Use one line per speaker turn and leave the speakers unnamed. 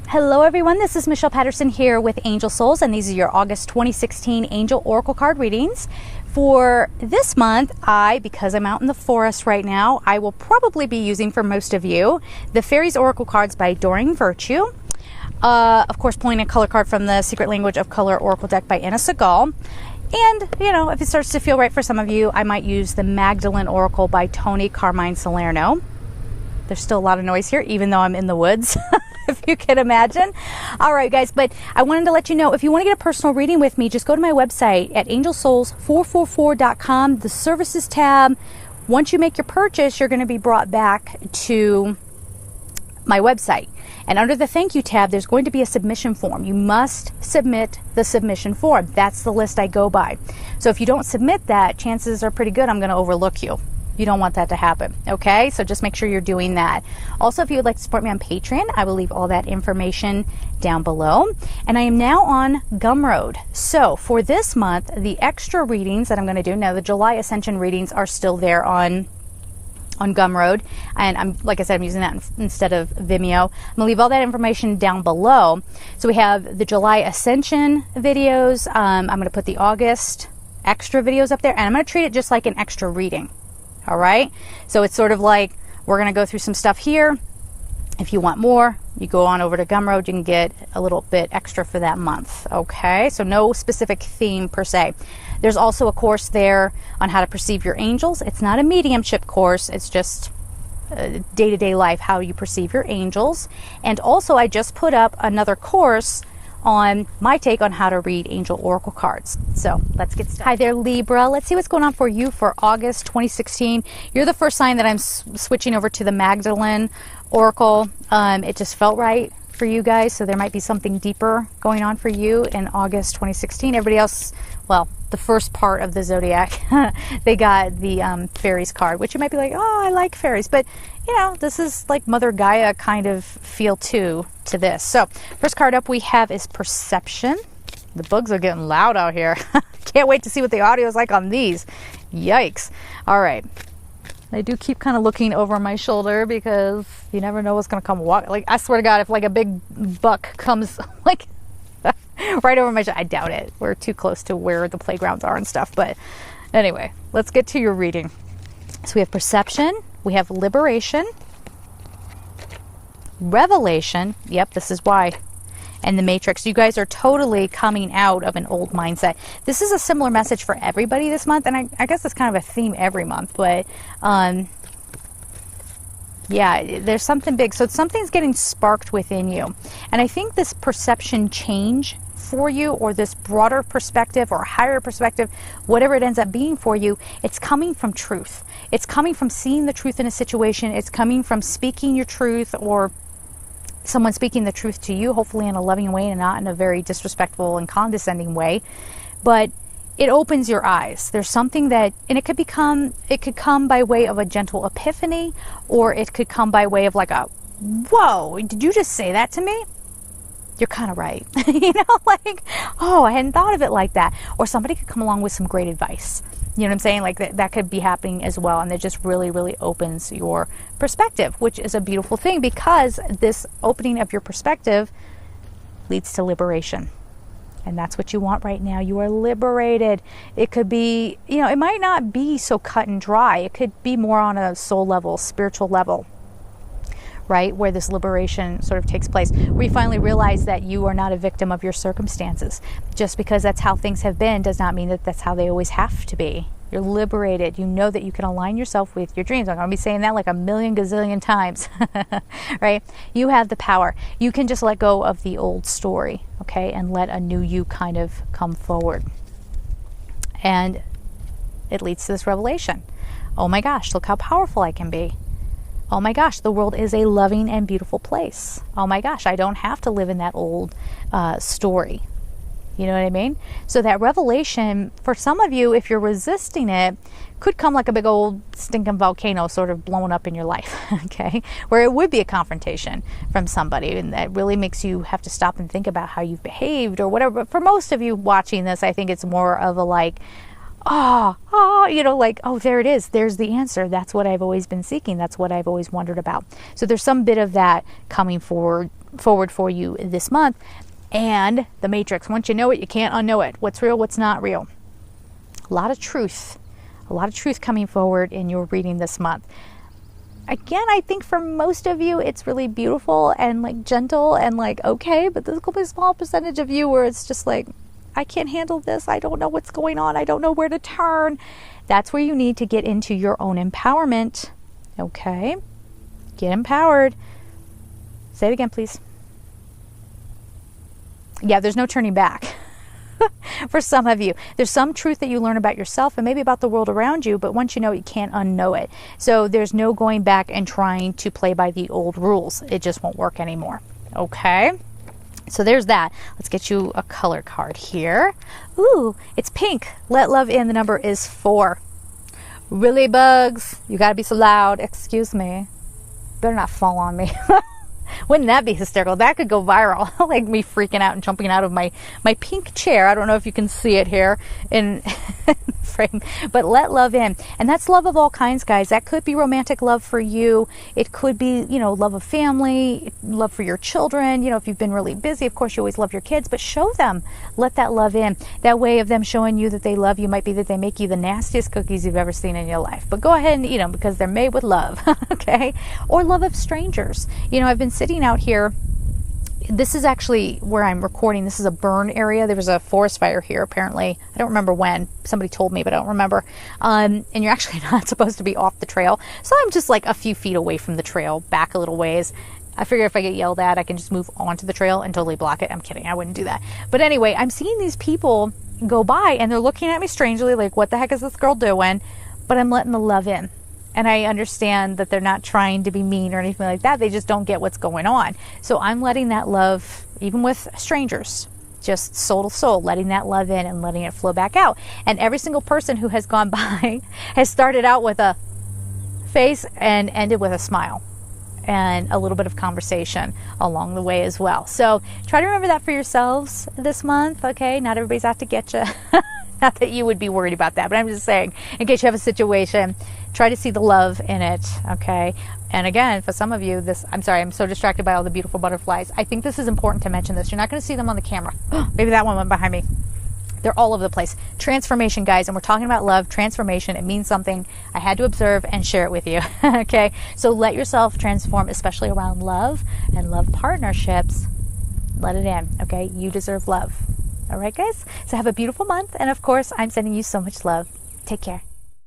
Hello everyone, this is Michelle Patterson here with Angel Souls, and these are your August 2016 Angel Oracle card readings. For this month, because I'm out in the forest right now, I will probably be using for most of you the Fairies Oracle cards by Doreen Virtue. Of course, pulling a color card from the Secret Language of Color Oracle deck by Anna Segal. And, you know, if it starts to feel right for some of you, I might use the Magdalene Oracle by Tony Carmine Salerno. There's still a lot of noise here, even though I'm in the woods. If you can imagine. All right, guys, but I wanted to let you know, if you want to get a personal reading with me, just go to my website at angelsouls444.com, the services tab. Once you make your purchase, you're going to be brought back to my website. And under the thank you tab, there's going to be a submission form. You must submit the submission form. That's the list I go by. So if you don't submit that, chances are pretty good I'm going to overlook you. You don't want that to happen, okay? So just make sure you're doing that. Also, if you would like to support me on Patreon, I will leave all that information down below. And I am now on Gumroad. So for this month, the extra readings that I'm going to do, now the July Ascension readings are still there on Gumroad, and like I said, I'm using that instead of Vimeo. I'm gonna leave all that information down below. So we have the July Ascension videos. I'm gonna put the August extra videos up there, and I'm gonna treat it just like an extra reading. All right, so it's sort of like we're gonna go through some stuff here. If you want more, you go on over to Gumroad, you can get a little bit extra for that month. Okay, so no specific theme per se. There's also a course there on how to perceive your angels. It's not a mediumship course, it's just day-to-day life, how you perceive your angels. And also I just put up another course on my take on how to read angel oracle cards. So let's get started. Hi there, Libra. Let's see what's going on for you for August 2016. You're the first sign that I'm switching over to the Magdalene Oracle. It just felt right for you guys, so there might be something deeper going on for you in August 2016. Everybody else, well, the first part of the zodiac, they got the fairies card, which you might be like, oh, I like fairies, but you know, this is like Mother Gaia kind of feel to this. So first card up we have is Perception. The bugs are getting loud out here. Can't wait to see what the audio is like on these. Yikes. All right. I do keep kind of looking over my shoulder because you never know what's going to come walk. Like, I swear to God, if like a big buck comes like right over my shoulder, I doubt it. We're too close to where the playgrounds are and stuff. But anyway, let's get to your reading. So we have Perception, we have Liberation, Revelation. Yep, this is why. And the Matrix. You guys are totally coming out of an old mindset. This is a similar message for everybody this month, and I guess it's kind of a theme every month, but yeah, there's something big. So something's getting sparked within you. And I think this perception change for you, or this broader perspective or higher perspective, whatever it ends up being for you, it's coming from truth. It's coming from seeing the truth in a situation. It's coming from speaking your truth, or someone speaking the truth to you, hopefully in a loving way and not in a very disrespectful and condescending way. But it opens your eyes. There's something that, and it could come by way of a gentle epiphany, or it could come by way of like a, whoa, did you just say that to me? You're kind of right. You know, like, oh, I hadn't thought of it like that. Or somebody could come along with some great advice. You know what I'm saying? Like that could be happening as well. And it just really, really opens your perspective, which is a beautiful thing, because this opening of your perspective leads to liberation. And that's what you want right now. You are liberated. It could be, you know, it might not be so cut and dry. It could be more on a soul level, spiritual level, right? Where this liberation sort of takes place, where you finally realize that you are not a victim of your circumstances. Just because that's how things have been does not mean that that's how they always have to be. You're liberated. You know that you can align yourself with your dreams. I'm going to be saying that like a million gazillion times, right? You have the power. You can just let go of the old story, okay? And let a new you kind of come forward. And it leads to this revelation. Oh my gosh, look how powerful I can be. Oh my gosh, the world is a loving and beautiful place. Oh my gosh, I don't have to live in that old story. You know what I mean? So that revelation, for some of you, if you're resisting it, could come like a big old stinking volcano sort of blowing up in your life, okay? Where it would be a confrontation from somebody, and that really makes you have to stop and think about how you've behaved or whatever. But for most of you watching this, I think it's more of a like, you know, like, oh, there it is. There's the answer. That's what I've always been seeking. That's what I've always wondered about. So there's some bit of that coming forward forward for you this month. And the matrix, once you know it, you can't unknow it. What's real, what's not real. A lot of truth coming forward in your reading this month. Again, I think for most of you, it's really beautiful and like gentle and like okay, but there's going to be a small percentage of you where it's just like, I can't handle this. I don't know what's going on. I don't know where to turn. That's where you need to get into your own empowerment. Okay? Get empowered. Say it again, please. Yeah, there's no turning back. For some of you, there's some truth that you learn about yourself and maybe about the world around you, but once you know it, you can't unknow it. So there's no going back and trying to play by the old rules. It just won't work anymore. Okay? So there's that. Let's get you a color card here. Ooh, it's pink. Let love in. The number is 4. Really, bugs? You gotta be so loud. Excuse me. Better not fall on me. Wouldn't that be hysterical? That could go viral. Like me freaking out and jumping out of my pink chair. I don't know if you can see it here in frame, but let love in. And that's love of all kinds, guys. That could be romantic love for you. It could be, love of family, love for your children. If you've been really busy, of course, you always love your kids, but show them. Let that love in. That way of them showing you that they love you might be that they make you the nastiest cookies you've ever seen in your life. But go ahead and eat them because they're made with love, okay? Or love of strangers. I've been sitting out here. This is actually where I'm recording. This is a burn area. There was a forest fire here apparently. I don't remember when. Somebody told me, but I don't remember. And you're actually not supposed to be off the trail. So I'm just like a few feet away from the trail, back a little ways. I figure if I get yelled at, I can just move onto the trail and totally block it. I'm kidding. I wouldn't do that. But anyway, I'm seeing these people go by and they're looking at me strangely like, what the heck is this girl doing? But I'm letting the love in. And I understand that they're not trying to be mean or anything like that. They just don't get what's going on. So I'm letting that love, even with strangers, just soul to soul, letting that love in and letting it flow back out. And every single person who has gone by has started out with a face and ended with a smile and a little bit of conversation along the way as well. So try to remember that for yourselves this month, okay? Not everybody's out to get you. Not that you would be worried about that, but I'm just saying, in case you have a situation, try to see the love in it, okay? And again, for some of you, I'm so distracted by all the beautiful butterflies. I think this is important to mention this. You're not going to see them on the camera. Maybe that one went behind me. They're all over the place. Transformation, guys, and we're talking about love, transformation. It means something. I had to observe and share it with you, okay? So let yourself transform, especially around love and love partnerships. Let it in, okay? You deserve love. All right, guys? So have a beautiful month. And of course, I'm sending you so much love. Take care.